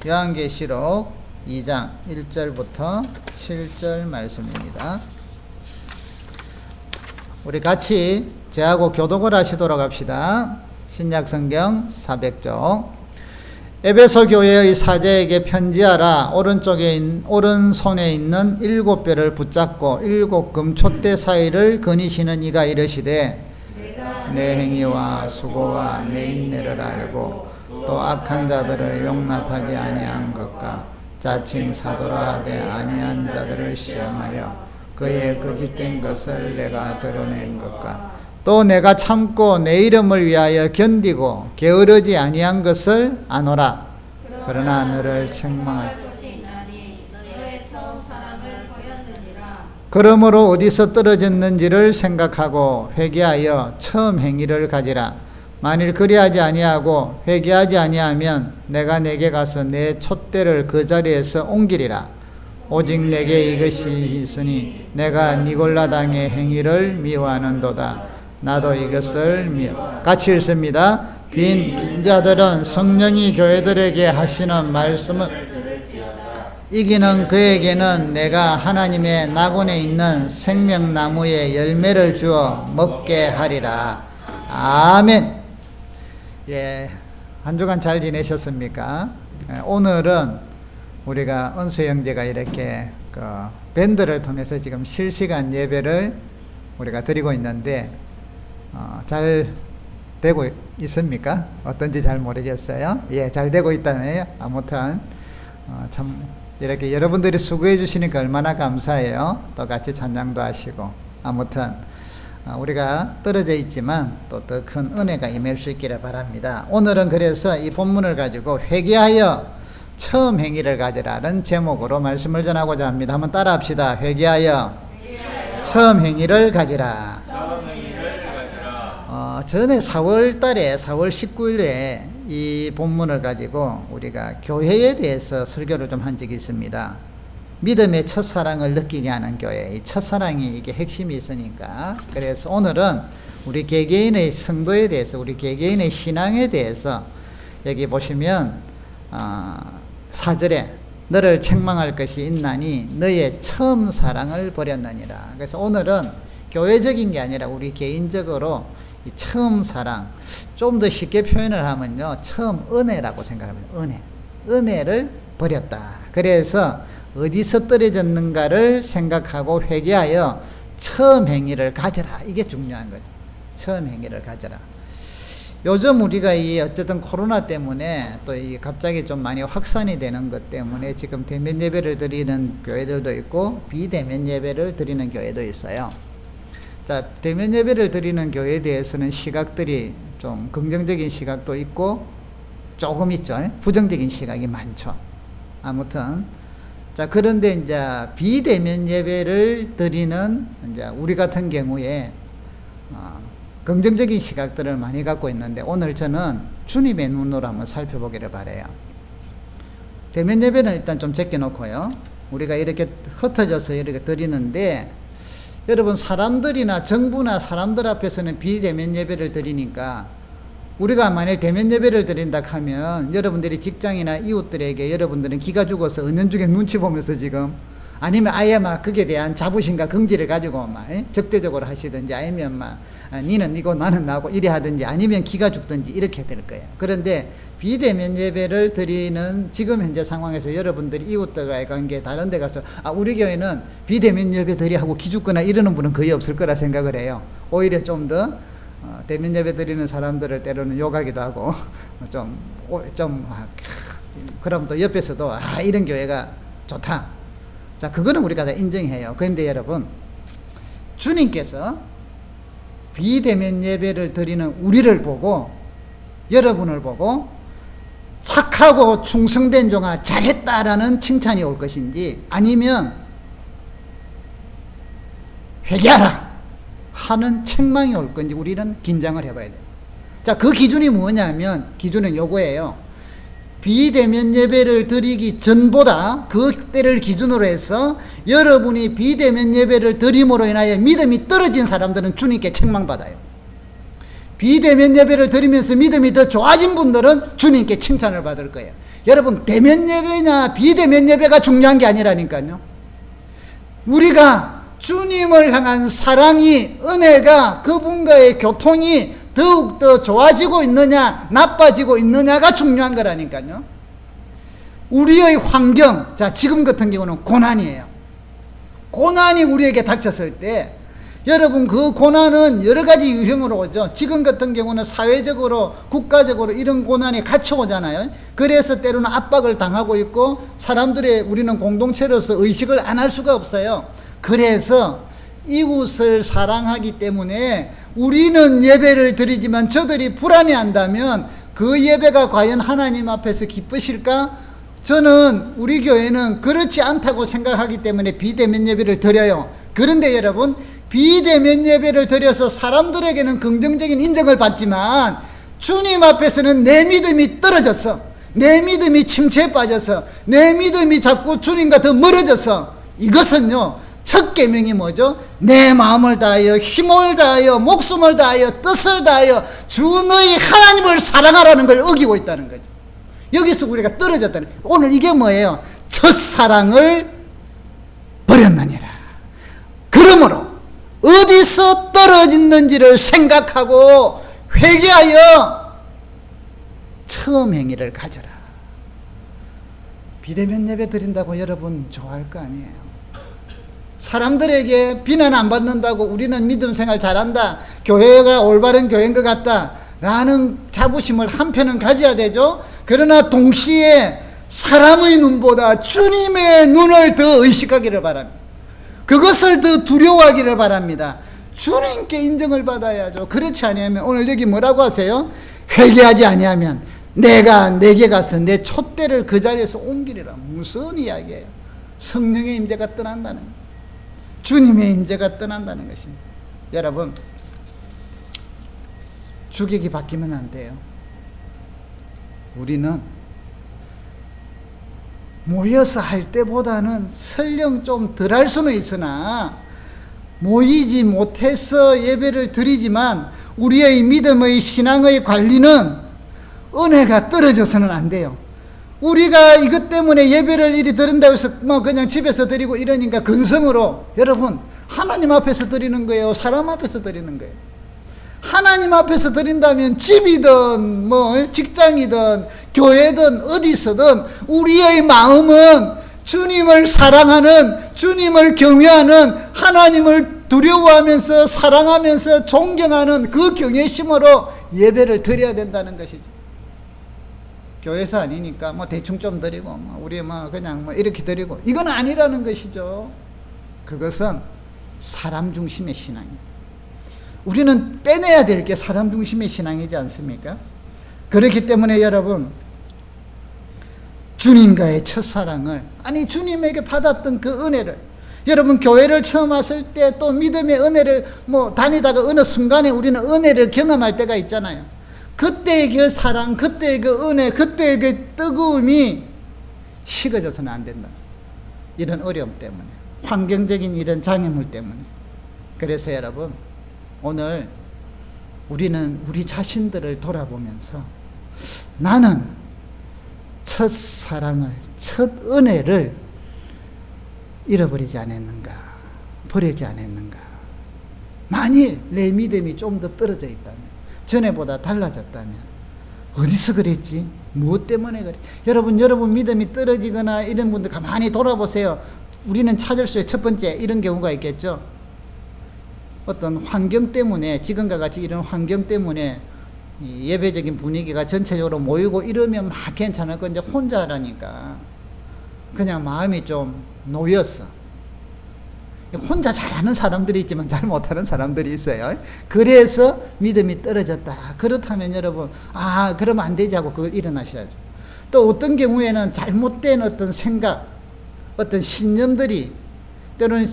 요한계시록 2장 1절부터 7절 말씀입니다. 우리 같이 제하고 교독을 하시도록 합시다. 신약성경 400쪽. 에베소 교회의 사제에게 편지하라. 오른손에 있는 7뼈를 붙잡고 7 금촛대 사이를 거니시는 이가 이르시되 내 행위와 수고와 내 인내를 알고 또 악한 자들을 용납하지 아니한 것과 자칭 사도라 하되 아니한 자들을 시험하여 그의 거짓된 것을 내가 드러낸 것과 또 내가 참고 내 이름을 위하여 견디고 게으르지 아니한 것을 아노라. 그러나 너를 책망할 것이 있나니 너의 처음 사랑을 버렸느니라. 그러므로 어디서 떨어졌는지를 생각하고 회개하여 처음 행위를 가지라. 만일 그리하지 아니하고 회개하지 아니하면 내가 내게 가서 내 촛대를 그 자리에서 옮기리라. 오직 내게 이것이 있으니 내가 니골라당의 행위를 미워하는도다. 나도 이것을 같이 읽습니다. 빈 자들은 성령이 교회들에게 하시는 말씀을 이기는 그에게는 내가 하나님의 낙원에 있는 생명나무의 열매를 주어 먹게 하리라. 아멘. 예, 한 주간 잘 지내셨습니까? 오늘은 우리가 은수 형제가 이렇게 밴드를 통해서 지금 실시간 예배를 우리가 드리고 있는데 잘 되고 있습니까? 어떤지 잘 모르겠어요. 예, 잘 되고 있다네요. 아무튼 참 이렇게 여러분들이 수고해 주시니까 얼마나 감사해요. 또 같이 찬양도 하시고 아무튼 우리가 떨어져 있지만 또 더 큰 은혜가 임할 수 있기를 바랍니다. 오늘은 그래서 이 본문을 가지고 회개하여 처음 행위를 가지라는 제목으로 말씀을 전하고자 합니다. 한번 따라 합시다. 회개하여 처음 행위를 가지라. 전에 4월 달에 4월 19일에 이 본문을 가지고 우리가 교회에 대해서 설교를 좀 한 적이 있습니다. 믿음의 첫사랑을 느끼게 하는 교회, 이 첫사랑이 이게 핵심이 있으니까. 그래서 오늘은 우리 개개인의 성도에 대해서, 우리 개개인의 신앙에 대해서 여기 보시면 4절에 너를 책망할 것이 있나니 너의 처음 사랑을 버렸느니라. 그래서 오늘은 교회적인 게 아니라 우리 개인적으로 이 처음 사랑, 좀 더 쉽게 표현을 하면요, 처음 은혜라고 생각합니다. 은혜를 버렸다. 그래서 어디서 떨어졌는가를 생각하고 회개하여 처음 행위를 가져라. 이게 중요한 거죠. 처음 행위를 가져라. 요즘 우리가 어쨌든 코로나 때문에 또 갑자기 좀 많이 확산이 되는 것 때문에 지금 대면 예배를 드리는 교회들도 있고 비대면 예배를 드리는 교회도 있어요. 자, 대면 예배를 드리는 교회에 대해서는 시각들이 좀 긍정적인 시각도 있고 조금 있죠. 부정적인 시각이 많죠. 아무튼 자, 그런데 이제 비대면 예배를 드리는 이제 우리 같은 경우에 긍정적인 시각들을 많이 갖고 있는데 오늘 저는 주님의 눈으로 한번 살펴보기를 바라요. 대면 예배는 일단 좀 제껴놓고요. 우리가 이렇게 흩어져서 이렇게 드리는데 여러분 사람들이나 정부나 사람들 앞에서는 비대면 예배를 드리니까 우리가 만약 대면 예배를 드린다 하면 여러분들이 직장이나 이웃들에게 여러분들은 기가 죽어서 은연중에 눈치 보면서 지금 아니면 아예 막 그에 대한 자부심과 긍지를 가지고 막 적대적으로 하시든지 아니면 막 니는 이거 나는 나고 이래 하든지 아니면 기가 죽든지 이렇게 될 거예요. 그런데 비대면 예배를 드리는 지금 현재 상황에서 여러분들이 이웃들과의 관계 다른 데 가서 우리 교회는 비대면 예배 드리 하고 기죽거나 이러는 분은 거의 없을 거라 생각을 해요. 오히려 좀 더 대면 예배 드리는 사람들을 때로는 욕하기도 하고 그럼 또 옆에서도 이런 교회가 좋다. 자, 그거는 우리가 다 인정해요. 그런데 여러분, 주님께서 비대면 예배를 드리는 우리를 보고 여러분을 보고 착하고 충성된 종아 잘했다라는 칭찬이 올 것인지 아니면 회개하라 하는 책망이 올 건지 우리는 긴장을 해봐야 돼요. 자, 그 기준이 뭐냐면 기준은 요거예요. 비대면 예배를 드리기 전보다 그때를 기준으로 해서 여러분이 비대면 예배를 드림으로 인하여 믿음이 떨어진 사람들은 주님께 책망받아요. 비대면 예배를 드리면서 믿음이 더 좋아진 분들은 주님께 칭찬을 받을 거예요. 여러분, 대면 예배냐 비대면 예배가 중요한 게 아니라니까요. 우리가 주님을 향한 사랑이, 은혜가, 그분과의 교통이 더욱더 좋아지고 있느냐 나빠지고 있느냐가 중요한 거라니까요. 우리의 환경, 자, 지금 같은 경우는 고난이에요. 고난이 우리에게 닥쳤을 때 여러분, 그 고난은 여러 가지 유형으로 오죠. 지금 같은 경우는 사회적으로, 국가적으로 이런 고난이 같이 오잖아요. 그래서 때로는 압박을 당하고 있고, 사람들의, 우리는 공동체로서 의식을 안 할 수가 없어요. 그래서 이웃을 사랑하기 때문에 우리는 예배를 드리지만 저들이 불안해한다면 그 예배가 과연 하나님 앞에서 기쁘실까? 저는 우리 교회는 그렇지 않다고 생각하기 때문에 비대면 예배를 드려요. 그런데 여러분, 비대면 예배를 드려서 사람들에게는 긍정적인 인정을 받지만 주님 앞에서는 내 믿음이 떨어져서, 내 믿음이 침체에 빠져서, 내 믿음이 자꾸 주님과 더 멀어져서, 이것은요, 첫 계명이 뭐죠? 내 마음을 다하여, 힘을 다하여, 목숨을 다하여, 뜻을 다하여 주 너희 하나님을 사랑하라는 걸 어기고 있다는 거죠. 여기서 우리가 떨어졌다는, 오늘 이게 뭐예요? 첫사랑을 버렸느니라. 그러므로 어디서 떨어졌는지를 생각하고 회개하여 처음 행위를 가져라. 비대면 예배 드린다고 여러분 좋아할 거 아니에요. 사람들에게 비난 안 받는다고 우리는 믿음 생활 잘한다, 교회가 올바른 교회인 것 같다 라는 자부심을 한편은 가져야 되죠. 그러나 동시에 사람의 눈보다 주님의 눈을 더 의식하기를 바랍니다. 그것을 더 두려워하기를 바랍니다. 주님께 인정을 받아야죠. 그렇지 아니하면 오늘 여기 뭐라고 하세요? 회개하지 아니하면 내가 내게 가서 내 촛대를 그 자리에서 옮기리라. 무슨 이야기예요? 성령의 임재가 떠난다는 거예요. 주님의 임재가 떠난다는 것입니다. 여러분, 주객이 바뀌면 안 돼요. 우리는 모여서 할 때보다는 설령 좀 덜 할 수는 있으나 모이지 못해서 예배를 드리지만 우리의 믿음의 신앙의 관리는 은혜가 떨어져서는 안 돼요. 우리가 이것 때문에 예배를 이리 드린다고 해서 뭐 그냥 집에서 드리고 이러니까 근성으로, 여러분, 하나님 앞에서 드리는 거예요? 사람 앞에서 드리는 거예요? 하나님 앞에서 드린다면 집이든 뭐 직장이든 교회든 어디서든 우리의 마음은 주님을 사랑하는, 주님을 경외하는, 하나님을 두려워하면서 사랑하면서 존경하는 그 경외심으로 예배를 드려야 된다는 것이죠. 교회에서 아니니까 뭐 대충 좀 드리고 뭐 우리 뭐 그냥 뭐 이렇게 드리고, 이건 아니라는 것이죠. 그것은 사람 중심의 신앙입니다. 우리는 빼내야 될 게 사람 중심의 신앙이지 않습니까? 그렇기 때문에 여러분, 주님과의 첫사랑을, 아니 주님에게 받았던 그 은혜를, 여러분 교회를 처음 왔을 때 또 믿음의 은혜를 뭐 다니다가 어느 순간에 우리는 은혜를 경험할 때가 있잖아요. 그때의 그 사랑, 그때의 그 은혜, 그때의 그 뜨거움이 식어져서는 안 된다. 이런 어려움 때문에, 환경적인 이런 장애물 때문에. 그래서 여러분, 오늘 우리는 우리 자신들을 돌아보면서 나는 첫 사랑을, 첫 은혜를 잃어버리지 않았는가, 버리지 않았는가. 만일 내 믿음이 좀 더 떨어져 있다면, 전에보다 달라졌다면 어디서 그랬지? 무엇 때문에 그래? 여러분 믿음이 떨어지거나 이런 분들 가만히 돌아보세요. 우리는 찾을 수 있는 첫 번째 이런 경우가 있겠죠. 어떤 환경 때문에, 지금과 같이 이런 환경 때문에 예배적인 분위기가 전체적으로 모이고 이러면 막 괜찮을 건데 혼자 하라니까 그냥 마음이 좀 놓였어. 혼자 잘하는 사람들이 있지만 잘 못하는 사람들이 있어요. 그래서 믿음이 떨어졌다. 그렇다면 여러분, 그러면 안 되지 하고 그걸 일어나셔야죠. 또 어떤 경우에는 잘못된 어떤 생각, 어떤 신념들이, 때로는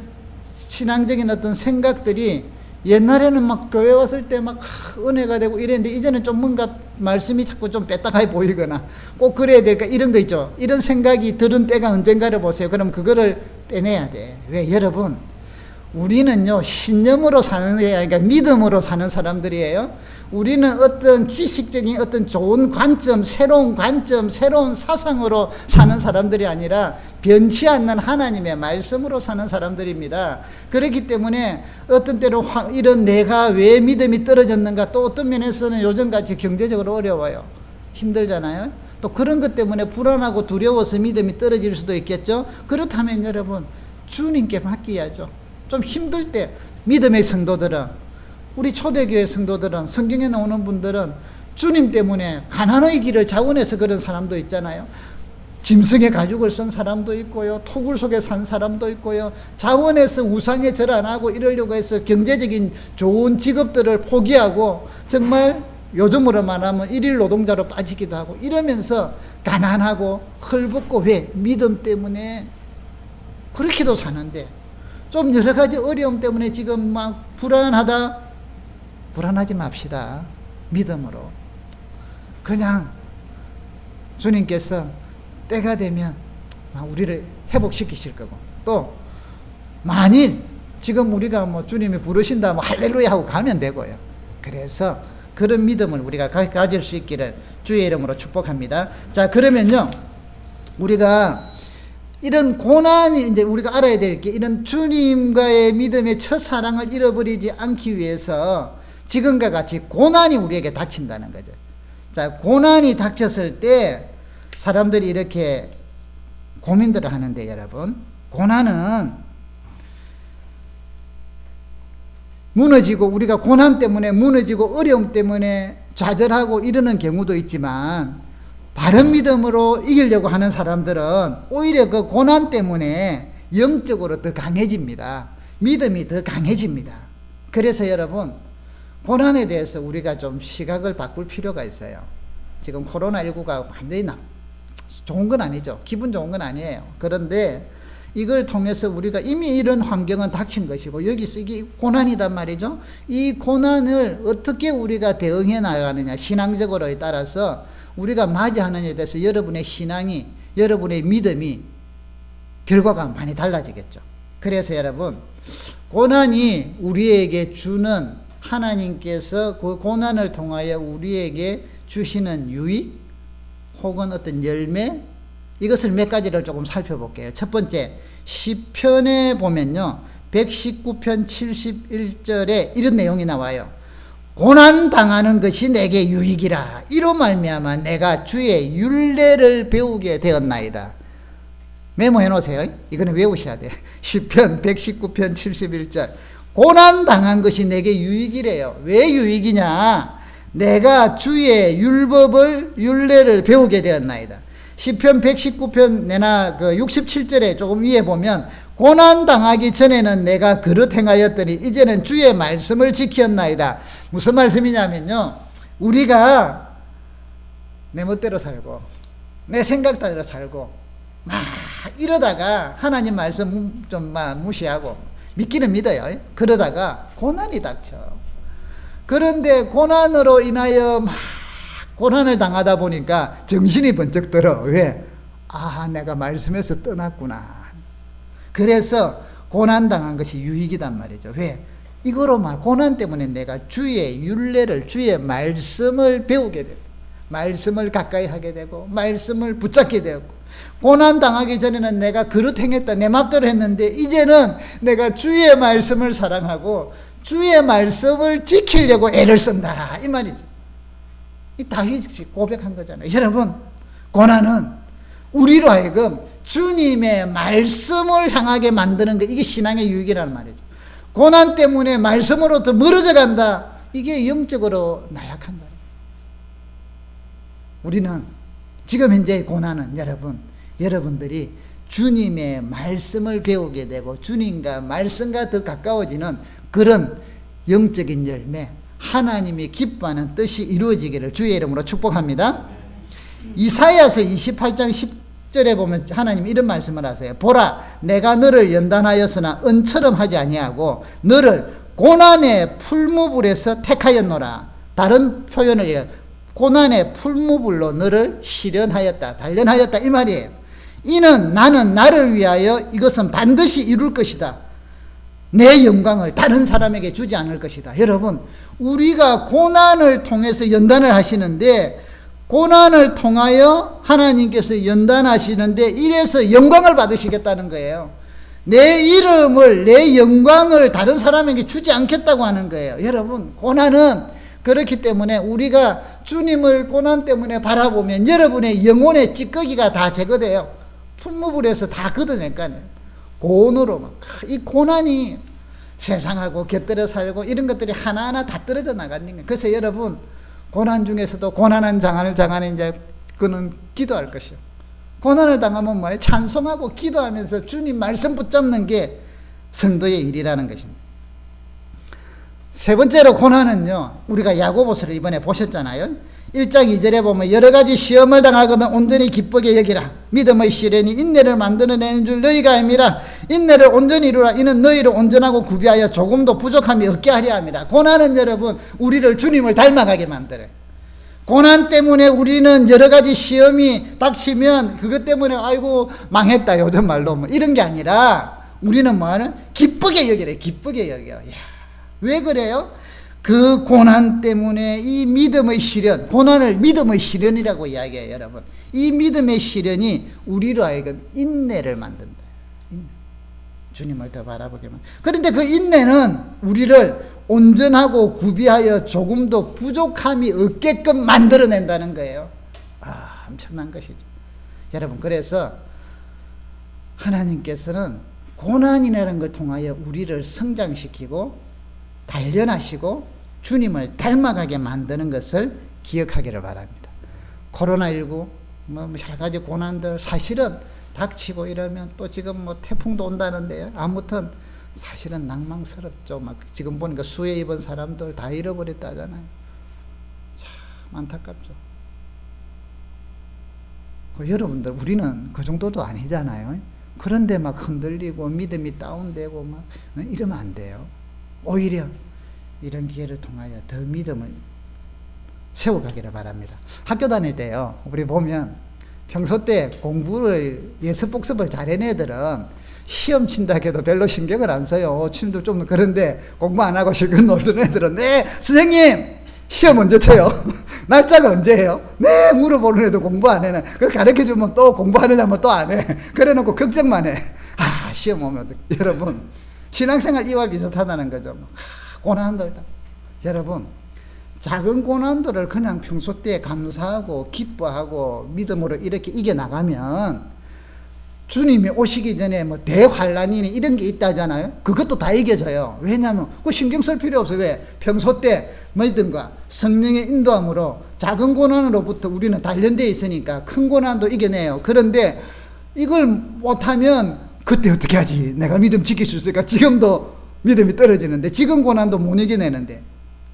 신앙적인 어떤 생각들이, 옛날에는 막 교회 왔을 때 막 은혜가 되고 이랬는데 이제는 좀 뭔가 말씀이 자꾸 좀 뺐다가 보이거나 꼭 그래야 될까 이런 거 있죠. 이런 생각이 들은 때가 언젠가를 보세요. 그럼 그거를 빼내야 돼. 왜? 여러분, 우리는요, 신념으로 사는 게 아니라 믿음으로 사는 사람들이에요. 우리는 어떤 지식적인 어떤 좋은 관점, 새로운 사상으로 사는 사람들이 아니라 변치 않는 하나님의 말씀으로 사는 사람들입니다. 그렇기 때문에 어떤 때로 이런 내가 왜 믿음이 떨어졌는가, 또 어떤 면에서는 요즘같이 경제적으로 어려워요. 힘들잖아요. 또 그런 것 때문에 불안하고 두려워서 믿음이 떨어질 수도 있겠죠. 그렇다면 여러분, 주님께 맡겨야죠. 좀 힘들 때 믿음의 성도들은, 우리 초대교회 성도들은, 성경에 나오는 분들은 주님 때문에 가난의 길을 자원해서 그런 사람도 있잖아요. 짐승의 가죽을 쓴 사람도 있고요, 토굴 속에 산 사람도 있고요, 자원해서 우상에 절 안 하고 이러려고 해서 경제적인 좋은 직업들을 포기하고 정말 요즘으로 말하면 일일 노동자로 빠지기도 하고 이러면서 가난하고 헐벗고, 왜? 믿음 때문에 그렇게도 사는데, 좀 여러 가지 어려움 때문에 지금 막 불안하지 맙시다. 믿음으로. 그냥 주님께서 때가 되면 우리를 회복시키실 거고, 또 만일 지금 우리가 뭐 주님이 부르신다 뭐 할렐루야 하고 가면 되고요. 그래서 그런 믿음을 우리가 가질 수 있기를 주의 이름으로 축복합니다. 자, 그러면요, 우리가 이런 고난이, 이제 우리가 알아야 될 게, 이런 주님과의 믿음의 첫사랑을 잃어버리지 않기 위해서 지금과 같이 고난이 우리에게 닥친다는 거죠. 자, 고난이 닥쳤을 때 사람들이 이렇게 고민들을 하는데, 여러분, 고난은 무너지고, 우리가 고난 때문에 무너지고 어려움 때문에 좌절하고 이러는 경우도 있지만, 바른 믿음으로 이기려고 하는 사람들은 오히려 그 고난 때문에 영적으로 더 강해집니다. 믿음이 더 강해집니다. 그래서 여러분, 고난에 대해서 우리가 좀 시각을 바꿀 필요가 있어요. 지금 코로나19가 완전히 좋은 건 아니죠. 기분 좋은 건 아니에요. 그런데 이걸 통해서 우리가 이미 이런 환경은 닥친 것이고, 여기서 이게 고난이단 말이죠. 이 고난을 어떻게 우리가 대응해 나가느냐, 신앙적으로에 따라서 우리가 맞이하느냐에 대해서 여러분의 신앙이, 여러분의 믿음이 결과가 많이 달라지겠죠. 그래서 여러분, 고난이 우리에게 주는, 하나님께서 그 고난을 통하여 우리에게 주시는 유익 혹은 어떤 열매, 이것을 몇 가지를 조금 살펴볼게요. 첫 번째, 시편에 보면요, 119편 71절에 이런 내용이 나와요. 고난 당하는 것이 내게 유익이라. 이로 말미암아 내가 주의 율례를 배우게 되었나이다. 메모해 놓으세요. 이거는 외우셔야 돼요. 시편 119편 71절. 고난 당한 것이 내게 유익이래요. 왜 유익이냐? 내가 주의 율례를 배우게 되었나이다. 시편 119편 내나 그 67절에 조금 위에 보면, 고난 당하기 전에는 내가 그릇 행하였더니 이제는 주의 말씀을 지켰나이다. 무슨 말씀이냐면요, 우리가 내 멋대로 살고 내 생각대로 살고 막 이러다가 하나님 말씀 좀 막 무시하고, 믿기는 믿어요. 그러다가 고난이 닥쳐. 그런데 고난으로 인하여 막 고난을 당하다 보니까 정신이 번쩍 들어. 왜? 아, 내가 말씀에서 떠났구나. 그래서 고난당한 것이 유익이단 말이죠. 왜? 이거로 말, 고난 때문에 내가 주의 율례를, 주의 말씀을 배우게 되고, 말씀을 가까이 하게 되고, 말씀을 붙잡게 되고, 고난 당하기 전에는 내가 그릇 행했다, 내 맘대로 했는데, 이제는 내가 주의 말씀을 사랑하고 주의 말씀을 지키려고 애를 쓴다, 이 말이죠. 이 다윗이 고백한 거잖아요. 여러분, 고난은 우리로 하여금 주님의 말씀을 향하게 만드는 게, 이게 신앙의 유익이라는 말이죠. 고난 때문에 말씀으로부터 멀어져 간다, 이게 영적으로 나약한다. 우리는 지금 현재의 고난은 여러분들이 주님의 말씀을 배우게 되고 주님과 말씀과 더 가까워지는 그런 영적인 열매, 하나님이 기뻐하는 뜻이 이루어지기를 주의 이름으로 축복합니다. 이사야서 28장 10절에 보면 하나님 이런 말씀을 하세요. 보라, 내가 너를 연단하였으나 은처럼 하지 아니하고 너를 고난의 풀무불에서 택하였노라. 다른 표현을 해요. 고난의 풀무불로 너를 시련하였다, 단련하였다, 이 말이에요. 이는 나는 나를 위하여 이것은 반드시 이룰 것이다. 내 영광을 다른 사람에게 주지 않을 것이다. 여러분, 우리가 고난을 통해서 연단을 하시는데, 고난을 통하여 하나님께서 연단하시는데 이래서 영광을 받으시겠다는 거예요. 내 이름을, 내 영광을 다른 사람에게 주지 않겠다고 하는 거예요. 여러분, 고난은 그렇기 때문에 우리가 주님을 고난 때문에 바라보면 여러분의 영혼의 찌꺼기가 다 제거돼요. 풀무불에서 다 걷어낼 거 아니에요. 고온으로 막. 이 고난이 세상하고 곁들여 살고 이런 것들이 하나하나 다 떨어져 나가는 거예요. 그래서 여러분, 고난 중에서도 고난한 장안을 장안에 이제 그는 기도할 것이요. 고난을 당하면 뭐예요? 찬송하고 기도하면서 주님 말씀 붙잡는 게 성도의 일이라는 것입니다. 세 번째로 고난은요, 우리가 야고보서를 이번에 보셨잖아요. 1장 2절에 보면 여러 가지 시험을 당하거든 온전히 기쁘게 여기라. 믿음의 시련이 인내를 만들어내는 줄 너희가 알미라. 인내를 온전히 이루라. 이는 너희를 온전하고 구비하여 조금도 부족함이 없게 하려 함이라. 고난은 여러분, 우리를 주님을 닮아가게 만들어요. 고난 때문에 우리는 여러 가지 시험이 닥치면 그것 때문에 아이고 망했다 요즘 말로 뭐 이런 게 아니라 우리는 뭐하는? 기쁘게 여기래. 기쁘게 여겨. 야, 왜 그래요? 그 고난 때문에 이 믿음의 시련, 고난을 믿음의 시련이라고 이야기해요. 여러분, 이 믿음의 시련이 우리로 하여금 인내를 만든다. 인내. 주님을 더 바라보게 만든다. 그런데 그 인내는 우리를 온전하고 구비하여 조금도 부족함이 없게끔 만들어낸다는 거예요. 아, 엄청난 것이죠. 여러분, 그래서 하나님께서는 고난이라는 걸 통하여 우리를 성장시키고 단련하시고 주님을 닮아가게 만드는 것을 기억하기를 바랍니다. 코로나19 뭐 여러 가지 고난들 사실은 닥치고 이러면 또 지금 뭐 태풍도 온다는데요. 아무튼 사실은 낭망스럽죠. 막 지금 보니까 수해 입은 사람들 다 잃어버렸다잖아요. 참 안타깝죠. 여러분들, 우리는 그 정도도 아니잖아요. 그런데 막 흔들리고 믿음이 다운되고 막 이러면 안 돼요. 오히려 이런 기회를 통하여 더 믿음을 세워가기를 바랍니다. 학교 다닐 때요, 우리 보면 평소 때 공부를 예습 복습을 잘해낸 애들은 시험 친다 해도 별로 신경을 안 써요. 친구도 좀 그런데 공부 안 하고 실컷 놀던 애들은 네 선생님 시험 언제 쳐요? 날짜가 언제예요? 네 물어보는 애도 공부 안 해는 그 가르쳐주면 또 공부하느냐면 또 안 해. 그래놓고 걱정만 해. 아 시험 오면 어떡해. 여러분 신앙생활 이와 비슷하다는 거죠. 고난들다. 여러분 작은 고난들을 그냥 평소 때 감사하고 기뻐하고 믿음으로 이렇게 이겨나가면 주님이 오시기 전에 뭐 대환란이니 이런 게 있다잖아요. 그것도 다 이겨져요. 왜냐하면 그 신경 쓸 필요 없어요. 왜? 평소 때 뭐든가 성령의 인도함으로 작은 고난으로부터 우리는 단련되어 있으니까 큰 고난도 이겨내요. 그런데 이걸 못하면 그때 어떻게 하지? 내가 믿음 지킬 수 있을까? 지금도 믿음이 떨어지는데 지금 고난도 못 이겨내는데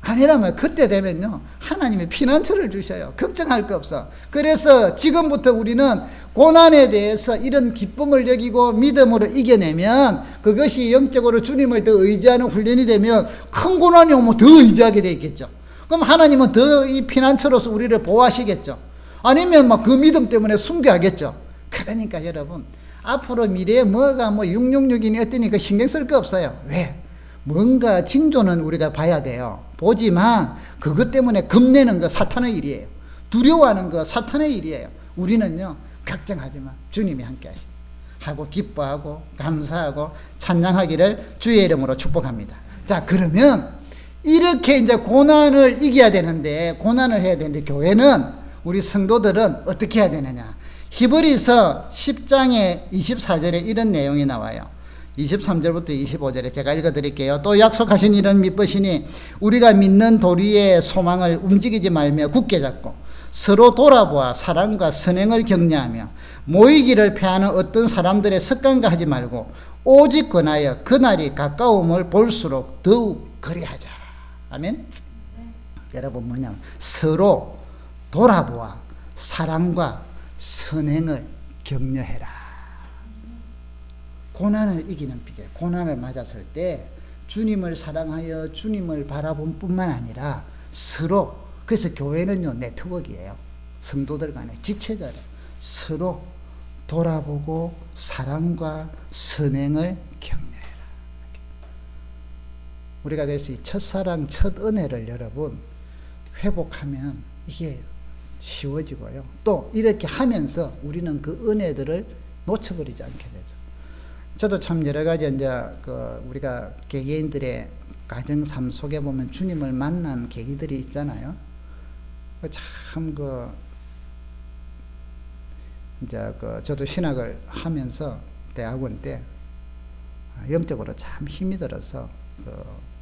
아니라면 그때 되면요 하나님이 피난처를 주셔요. 걱정할 거 없어. 그래서 지금부터 우리는 고난에 대해서 이런 기쁨을 여기고 믿음으로 이겨내면 그것이 영적으로 주님을 더 의지하는 훈련이 되면 큰 고난이 오면 더 의지하게 돼 있겠죠. 그럼 하나님은 더 이 피난처로서 우리를 보호하시겠죠. 아니면 막 그 믿음 때문에 순교하겠죠. 그러니까 여러분 앞으로 미래에 뭐가 뭐 666이니 어떠니 그 신경 쓸 거 없어요. 왜? 뭔가 징조는 우리가 봐야 돼요. 보지만 그것 때문에 겁내는 거 사탄의 일이에요. 두려워하는 거 사탄의 일이에요. 우리는요 걱정하지만 주님이 함께 하십니다. 하고 기뻐하고 감사하고 찬양하기를 주의 이름으로 축복합니다. 자 그러면 이렇게 이제 고난을 이겨야 되는데 고난을 해야 되는데 교회는 우리 성도들은 어떻게 해야 되느냐. 히브리서 10장의 24절에 이런 내용이 나와요. 23절부터 25절에 제가 읽어드릴게요. 또 약속하신 이런 믿으시니 우리가 믿는 도리의 소망을 움직이지 말며 굳게 잡고 서로 돌아보아 사랑과 선행을 격려하며 모이기를 패하는 어떤 사람들의 습관과 하지 말고 오직 권하여 그날이 가까움을 볼수록 더욱 그리하자. 아멘. 여러분 뭐냐면 서로 돌아보아 사랑과 선행을 격려해라. 고난을 이기는 비결. 고난을 맞았을 때 주님을 사랑하여 주님을 바라본 뿐만 아니라 서로, 그래서 교회는요 네트워크예요. 성도들 간에 지체자를 서로 돌아보고 사랑과 선행을 격려해라. 우리가 그래서 이 첫사랑, 첫 은혜를 여러분 회복하면 이게 쉬워지고요. 또 이렇게 하면서 우리는 그 은혜들을 놓쳐버리지 않게 되죠. 저도 참 여러 가지 이제 우리가 개개인들의 가정 삶 속에 보면 주님을 만난 계기들이 있잖아요. 참 이제 저도 신학을 하면서 대학원 때 영적으로 참 힘이 들어서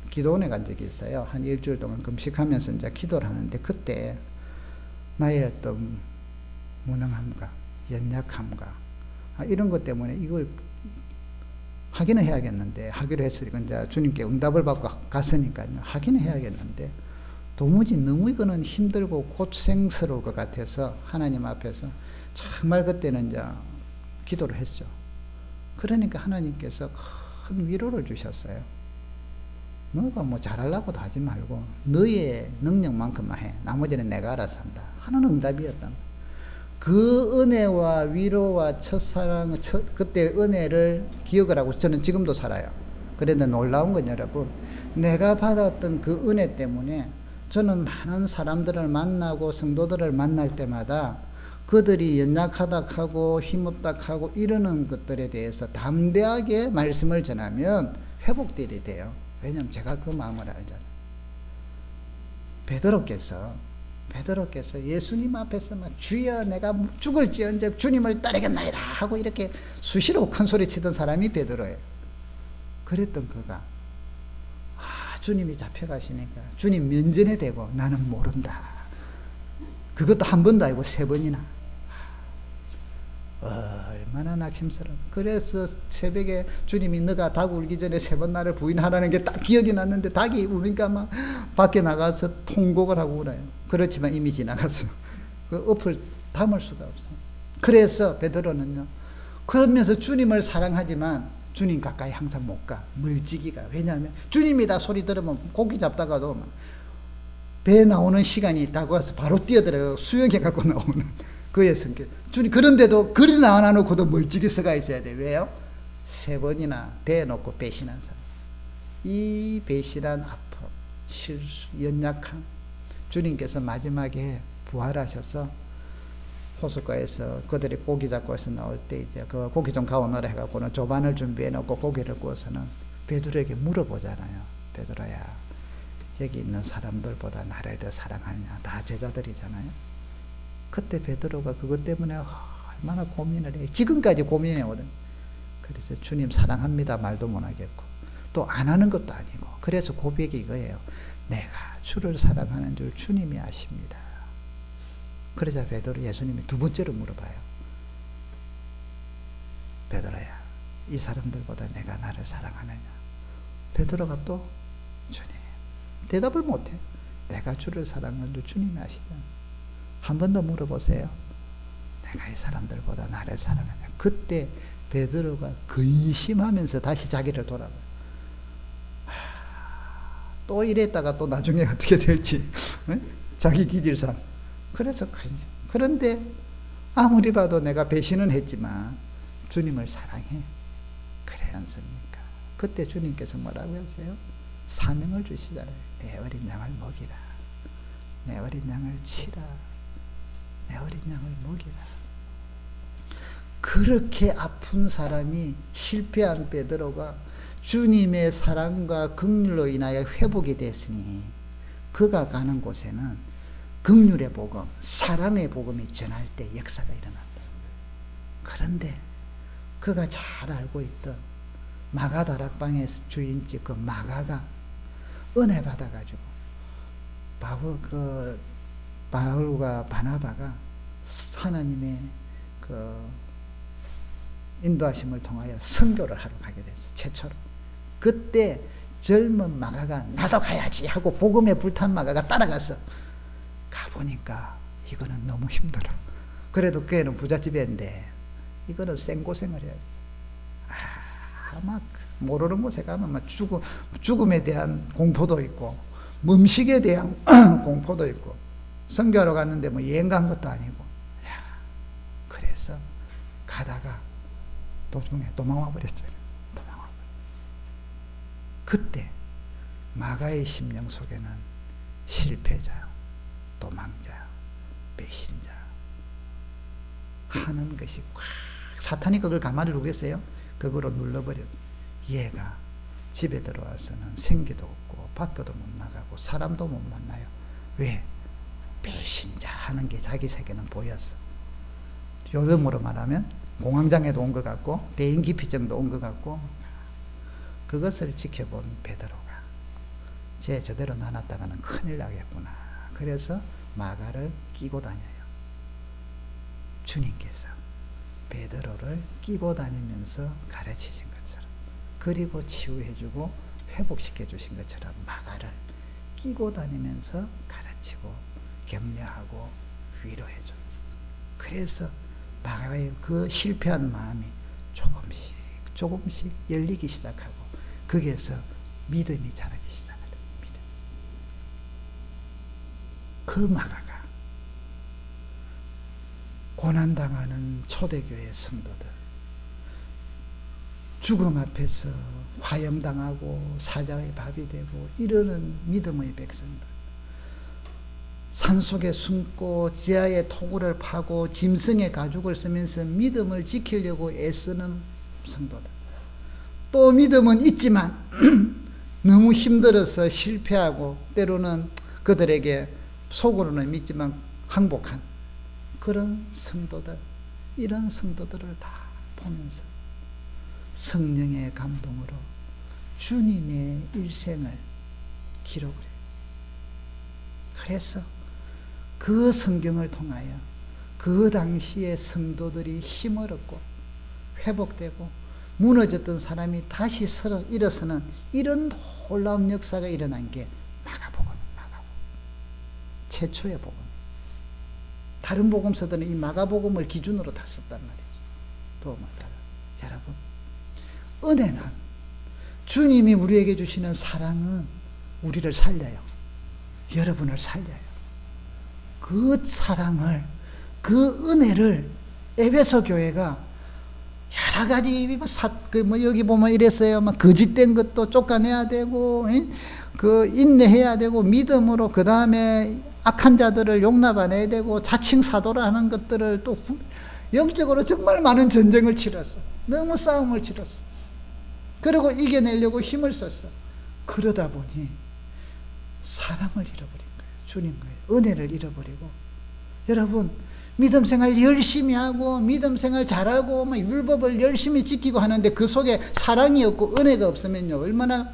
기도원에 간 적이 있어요. 한 일주일 동안 금식하면서 이제 기도를 하는데 그때 나의 어떤 무능함과 연약함과 이런 것 때문에 이걸 하기는 해야겠는데, 하기로 했으니까 이제 주님께 응답을 받고 갔으니까요. 하기는 해야겠는데 도무지 너무 이거는 힘들고 고생스러울 것 같아서 하나님 앞에서 정말 그때는 이제 기도를 했죠. 그러니까 하나님께서 큰 위로를 주셨어요. 너가 뭐 잘하려고도 하지 말고 너의 능력만큼만 해. 나머지는 내가 알아서 한다 하는 응답이었단 말이에요. 그 은혜와 위로와 첫사랑, 그때 은혜를 기억을 하고 저는 지금도 살아요. 그런데 놀라운 건 여러분, 내가 받았던 그 은혜 때문에 저는 많은 사람들을 만나고 성도들을 만날 때마다 그들이 연약하다 하고 힘없다 하고 이러는 것들에 대해서 담대하게 말씀을 전하면 회복들이 돼요. 왜냐하면 제가 그 마음을 알잖아요. 베드로께서 예수님 앞에서 막 주여 내가 죽을지언정 주님을 따르겠나이다 하고 이렇게 수시로 큰 소리 치던 사람이 베드로예요. 그랬던 그가 주님이 잡혀가시니까 주님 면전에 대고 나는 모른다. 그것도 한 번도 아니고 3번이나. 얼마나 낙심스러워. 그래서 새벽에 주님이 너가 닭 울기 전에 3번 나를 부인하라는 게 딱 기억이 났는데 닭이 우니까 막 밖에 나가서 통곡을 하고 울어요. 그렇지만 이미 지나갔어. 그 엎을 담을 수가 없어. 그래서 베드로는요, 그러면서 주님을 사랑하지만 주님 가까이 항상 못 가. 물지기가. 왜냐하면 주님이다 소리 들으면 고기 잡다가도 막 배 나오는 시간이 다가와서 바로 뛰어들어요. 수영해 갖고 나오는 그의 성격. 주님, 그런데도 그리 나와놓고도 멀찍이 서가 있어야 돼. 왜요? 3번이나 대놓고 배신한 사람. 이 배신한 아픔, 실수, 연약함. 주님께서 마지막에 부활하셔서 호숫가에서 그들이 고기 잡고 해서 나올 때 이제 그 고기 좀 가오너라 해갖고는 조반을 준비해 놓고 고기를 구워서는 베드로에게 물어보잖아요. 베드로야, 여기 있는 사람들보다 나를 더 사랑하느냐? 다 제자들이잖아요. 그때 베드로가 그것 때문에 얼마나 고민을 해요. 지금까지 고민해 오거든. 그래서 주님 사랑합니다 말도 못 하겠고 또 안 하는 것도 아니고, 그래서 고백이 이거예요. 내가 주를 사랑하는 줄 주님이 아십니다. 그러자 베드로 예수님이 2번째로 물어봐요. 베드로야, 이 사람들보다 내가 나를 사랑하느냐? 베드로가 또 주님, 대답을 못해. 내가 주를 사랑하는 줄 주님이 아시잖아. 한 번 더 물어보세요. 내가 이 사람들보다 나를 사랑하냐? 그때 베드로가 근심하면서 다시 자기를 돌아봐요. 또 이랬다가 또 나중에 어떻게 될지 자기 기질상. 그래서 그런데 아무리 봐도 내가 배신은 했지만 주님을 사랑해. 그래 않습니까? 그때 주님께서 뭐라고 하세요? 사명을 주시잖아요. 내 어린 양을 먹이라. 내 어린 양을 치라. 내 어린 양을 먹이라. 그렇게 아픈 사람이 실패한 베드로가 주님의 사랑과 긍휼로 인하여 회복이 됐으니 그가 가는 곳에는 긍휼의 복음, 사랑의 복음이 전할 때 역사가 일어난다. 그런데 그가 잘 알고 있던 마가 다락방의 주인집 그 마가가 은혜 받아가지고 바울과 바나바가 하나님의 그 인도하심을 통하여 선교를 하러 가게 됐어요. 최초로. 그때 젊은 마가가 나도 가야지 하고 복음에 불탄 마가가 따라가서 가보니까 이거는 너무 힘들어. 그래도 걔는 부잣집인데 이거는 생고생을 해야 돼. 아마 모르는 곳에 가면 막 죽음에 대한 공포도 있고 음식에 대한 공포도 있고, 선교하러 갔는데 뭐 여행 간 것도 아니고. 그래서 가다가 도중에 도망와 버렸잖아요. 그때 마가의 심령 속에는 실패자, 도망자, 배신자 하는 것이 꽉, 사탄이 그걸 가만히 두겠어요? 그거로 눌러버려. 얘가 집에 들어와서는 생기도 없고 밖에도 못 나가고 사람도 못 만나요. 왜? 배신자 하는 게 자기 세계는 보였어. 요즘으로 말하면 공황장애도 온 것 같고 대인기피증도 온 것 같고, 그것을 지켜본 베드로가 쟤 저대로 놔놨다가는 큰일 나겠구나. 그래서 마가를 끼고 다녀요. 주님께서 베드로를 끼고 다니면서 가르치신 것처럼, 그리고 치유해주고 회복시켜주신 것처럼 마가를 끼고 다니면서 가르치고 격려하고 위로해줘. 그래서 마가의 그 실패한 마음이 조금씩 조금씩 열리기 시작하고, 거기에서 믿음이 자라기 시작해요. 믿음. 그 마가가 고난당하는 초대교회 성도들, 죽음 앞에서 화형당하고 사자의 밥이 되고 이러는 믿음의 백성들, 산속에 숨고 지하에 토굴을 파고 짐승의 가죽을 쓰면서 믿음을 지키려고 애쓰는 성도들, 또 믿음은 있지만 너무 힘들어서 실패하고 때로는 그들에게 속으로는 믿지만 항복한 그런 성도들, 이런 성도들을 다 보면서 성령의 감동으로 주님의 일생을 기록을 해요. 그래서 그 성경을 통하여 그 당시의 성도들이 힘을 얻고 회복되고 무너졌던 사람이 다시 일어서는 이런 놀라운 역사가 일어난 게 마가복음이에요. 마가복음. 최초의 복음. 다른 복음서들은 이 마가복음을 기준으로 다 썼단 말이죠. 도움을 따라. 여러분, 은혜는, 주님이 우리에게 주시는 사랑은 우리를 살려요. 여러분을 살려요. 그 사랑을, 그 은혜를 에베소 교회가 여러 가지 여기 보면 이랬어요. 막 거짓된 것도 쫓아내야 되고, 그 인내해야 되고, 믿음으로 그 다음에 악한 자들을 용납해야 되고, 자칭 사도라 하는 것들을 또 영적으로 정말 많은 전쟁을 치렀어. 너무 싸움을 치렀어. 그리고 이겨내려고 힘을 썼어. 그러다 보니 사랑을 잃어버린 거예요. 주님과의 은혜를 잃어버리고, 여러분, 믿음 생활 열심히 하고 믿음 생활 잘하고 막 율법을 열심히 지키고 하는데 그 속에 사랑이 없고 은혜가 없으면요, 얼마나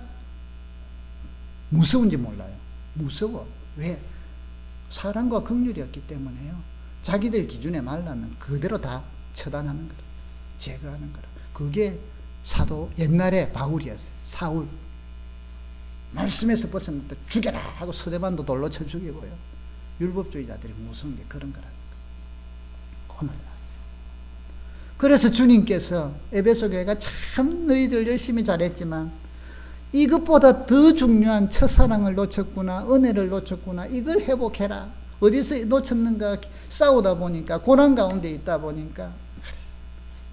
무서운지 몰라요. 무서워. 왜? 사랑과 긍휼이 없기 때문에요. 자기들 기준에 말라면 그대로 다 처단하는 거라, 제거하는 거라. 그게 사도 옛날에 바울이었어요. 사울. 말씀에서 벗어났다 죽여라 하고 서대반도 돌로 쳐 죽이고요. 율법주의자들이 무서운 게 그런 거라는 거예요. 오늘날. 그래서 주님께서 에베소 교회가 참 너희들 열심히 잘했지만 이것보다 더 중요한 첫사랑을 놓쳤구나, 은혜를 놓쳤구나, 이걸 회복해라. 어디서 놓쳤는가 싸우다 보니까, 고난 가운데 있다 보니까 그래,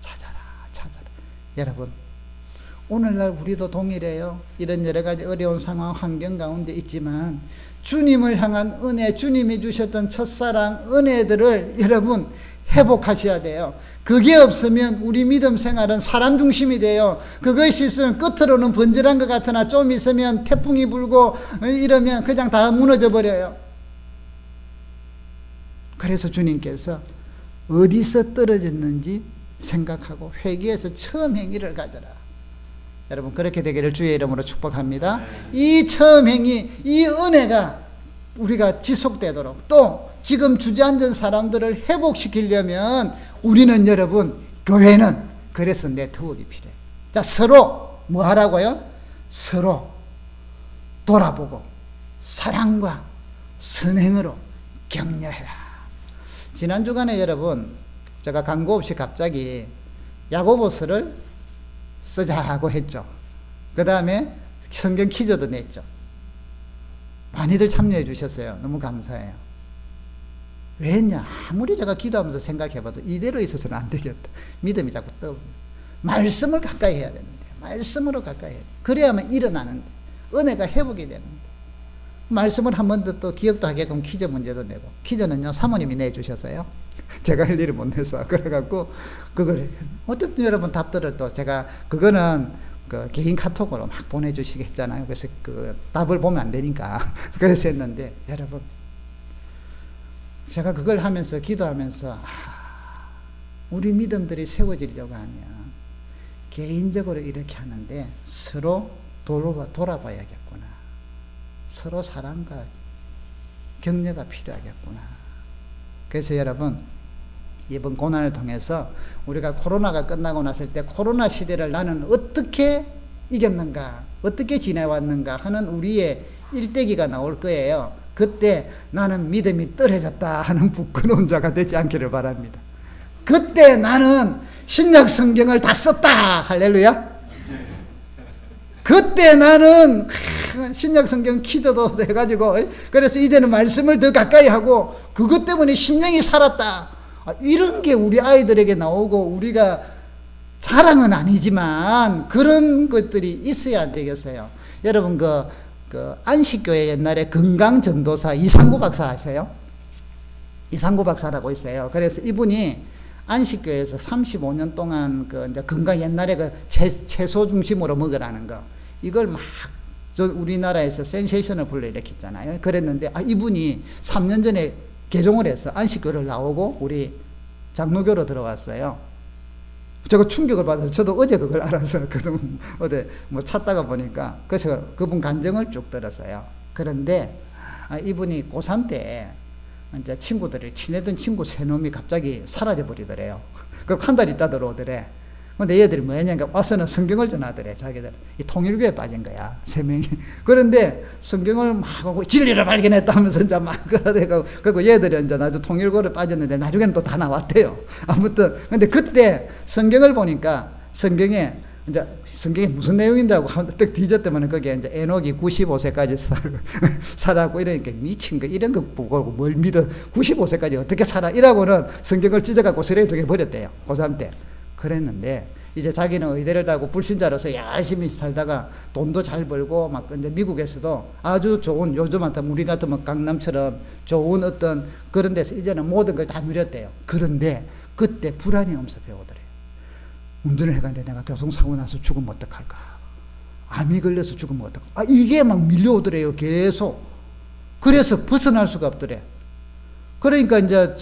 찾아라. 여러분, 오늘날 우리도 동일해요. 이런 여러 가지 어려운 상황, 환경 가운데 있지만 주님을 향한 은혜, 주님이 주셨던 첫사랑, 은혜들을 여러분 회복하셔야 돼요. 그게 없으면 우리 믿음 생활은 사람 중심이 돼요. 그것이 있으면 끝으로는 번질한 것 같으나 좀 있으면 태풍이 불고 이러면 그냥 다 무너져 버려요. 그래서 주님께서 어디서 떨어졌는지 생각하고 회개해서 처음 행위를 가져라. 여러분, 그렇게 되기를 주의 이름으로 축복합니다. 이 처음 행위, 이 은혜가 우리가 지속되도록, 또 지금 주저앉은 사람들을 회복시키려면 우리는, 여러분, 교회는 그래서 네트워크가 필요해요. 자, 서로 뭐 하라고요? 서로 돌아보고 사랑과 선행으로 격려해라. 지난 주간에 여러분, 제가 광고 없이 갑자기 야고보서를 쓰자고 했죠. 그 다음에 성경 퀴즈도 냈죠. 많이들 참여해 주셨어요. 너무 감사해요. 왜 했냐? 아무리 제가 기도하면서 생각해봐도 이대로 있어서는 안 되겠다. 믿음이 자꾸 떠오르는. 말씀을 가까이 해야 되는데, 말씀으로 가까이 해야 돼. 그래야만 일어나는데, 은혜가 회복이 되는 거예요. 말씀을 한 번 더 또 기억도 하게끔 퀴즈 문제도 내고, 퀴즈는요 사모님이 내주셨어요. 제가 할 일을 못 내서. 그래갖고 그걸 어쨌든 여러분 답들을 또 제가 그거는 그 개인 카톡으로 막 보내주시겠잖아요. 그래서 그 답을 보면 안 되니까 그래서 했는데, 여러분 제가 그걸 하면서 기도하면서 우리 믿음들이 세워지려고 하면 개인적으로 이렇게 하는데 서로 돌아봐야겠구나. 서로 사랑과 격려가 필요하겠구나. 그래서 여러분 이번 고난을 통해서 우리가 코로나가 끝나고 났을 때 코로나 시대를 나는 어떻게 이겼는가, 어떻게 지내왔는가 하는 우리의 일대기가 나올 거예요. 그때 나는 믿음이 떨어졌다 하는 부끄러운 자가 되지 않기를 바랍니다. 그때 나는 신약 성경을 다 썼다. 할렐루야. 그때 나는 신약 성경 퀴즈도 해가지고, 그래서 이제는 말씀을 더 가까이 하고 그것 때문에 심령이 살았다. 이런 게 우리 아이들에게 나오고, 우리가 자랑은 아니지만 그런 것들이 있어야 되겠어요. 여러분 그 안식교회 옛날에 건강전도사 이상구 박사 아세요? 이상구 박사라고 있어요. 그래서 이분이 안식교회에서 35년 동안 그 이제 건강, 옛날에 그 채소 중심으로 먹으라는 거, 이걸 막 우리나라에서 센세이션을 불러일으켰잖아요. 그랬는데 이분이 3년 전에 개종을 해서 안식교를 나오고 우리 장로교로 들어왔어요. 제가 충격을 받아서 저도 어제 그걸 알아서 어디 뭐 찾다가 보니까, 그래서 그분 간증을 쭉 들었어요. 그런데 이분이 고3 때 이제 친구들이, 친했던 친구 세 놈이 갑자기 사라져 버리더래요. 그 한 달 있다 들어오더래. 근데 얘들이 뭐냐니까 와서는 성경을 전하더래. 자기들 이 통일교에 빠진 거야, 세 명이. 그런데 성경을 막 하고 진리를 발견했다 하면서 이제 막 그러대고, 그리고 얘들이 이제 나중에 통일교를 빠졌는데 나중에는 또 다 나왔대요. 아무튼 근데 그때 성경을 보니까 성경에 무슨 내용인데 하고 딱 뒤졌더만 거기에 이제 에녹이 95세까지 살았고 이러니까 미친 거, 이런 거 보고 뭘 믿어, 95세까지 어떻게 살아 이라고는 성경을 찢어갖고 쓰레기 통에 버렸대요, 고3 때. 그랬는데 이제 자기는 의대를 달고 불신자로서 열심히 살다가 돈도 잘 벌고 막 이제 미국에서도 아주 좋은, 요즘 같으면 우리 같으면 강남처럼 좋은 어떤 그런 데서 이제는 모든 걸 다 누렸대요. 그런데 그때 불안이 엄습해 오더래요. 운전을 해가는데 내가 교통사고 나서 죽으면 어떡할까? 암이 걸려서 죽으면 어떡할까? 이게 막 밀려오더래요, 계속. 그래서 벗어날 수가 없더래. 그러니까 이제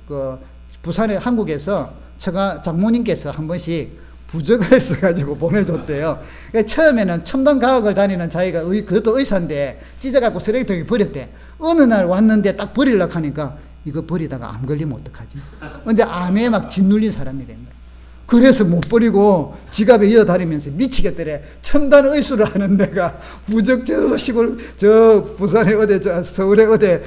그 부산에, 한국에서 장모님께서 한 번씩 부적을 써가지고 보내줬대요. 그러니까 처음에는 첨단과학을 다니는 자기가 그것도 의사인데 찢어갖고 쓰레기통에 버렸대. 어느 날 왔는데 딱 버리려고 하니까 이거 버리다가 암 걸리면 어떡하지? 근데 암에 막 짓눌린 사람이 된 거야. 그래서 못 버리고 지갑에 이어다니면서 미치겠더래. 첨단 의술을 하는 데가 부적 저 시골, 저 부산에 어디, 저 서울에 어디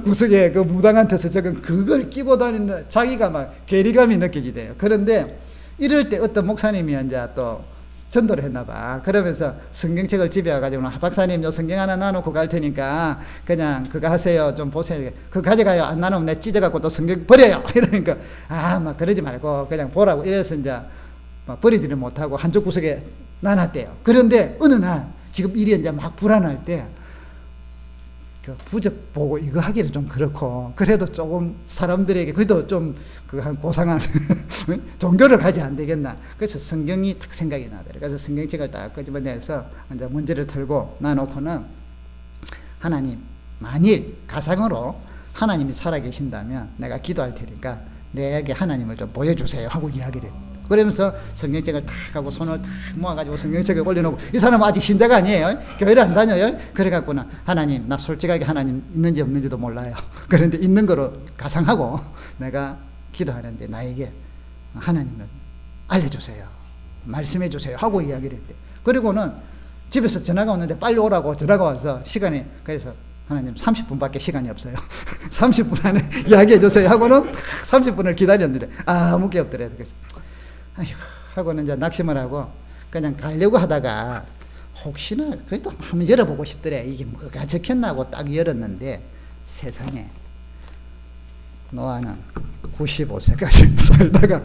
구석에 그 무당한테서 적은 그걸 끼고 다니는, 자기가 막 괴리감이 느껴지대요. 그런데 이럴 때 어떤 목사님이 이제 또 전도를 했나 봐. 그러면서 성경책을 집에 와가지고, 박사님 요 성경 하나 나눠고 갈 테니까 그냥 그거 하세요, 좀 보세요. 그거 가져가요. 안 나누면 내 찢어갖고 또 성경 버려요. 이러니까 막 그러지 말고 그냥 보라고. 이래서 이제 막 버리지를 못하고 한쪽 구석에 놔놨대요. 그런데 어느 날 지금 일이 이제 막 불안할 때 그 부적 보고 이거 하기는 좀 그렇고, 그래도 조금 사람들에게 그래도 좀 그 한 고상한 종교를 가지 안 되겠나. 그래서 성경이 딱 생각이 나더라고요. 그래서 성경책을 딱 끄집어내서 이제 문제를 털고 놔놓고는, 하나님, 만일 가상으로 하나님이 살아계신다면 내가 기도할 테니까 내게 하나님을 좀 보여주세요 하고 이야기를 해요. 그러면서 성경책을 탁 하고 손을 탁 모아가지고 성경책을 올려놓고, 이 사람은 아직 신자가 아니에요. 교회를 안 다녀요. 그래갖고는 하나님, 나 솔직하게 하나님 있는지 없는지도 몰라요. 그런데 있는 거로 가상하고 내가 기도하는데 나에게 하나님을 알려주세요, 말씀해 주세요 하고 이야기를 했대. 그리고는 집에서 전화가 오는데 빨리 오라고 전화가 와서 시간이, 그래서 하나님 30분밖에 시간이 없어요. 30분 안에 이야기해 주세요 하고는 30분을 기다렸는데 아무 게 없더래. 그래서 아이고 하고는 이제 낙심을 하고 그냥 가려고 하다가 혹시나 그래도 한번 열어보고 싶더래. 이게 뭐가 적혔나 하고 딱 열었는데 세상에 노아는 95세까지 살다가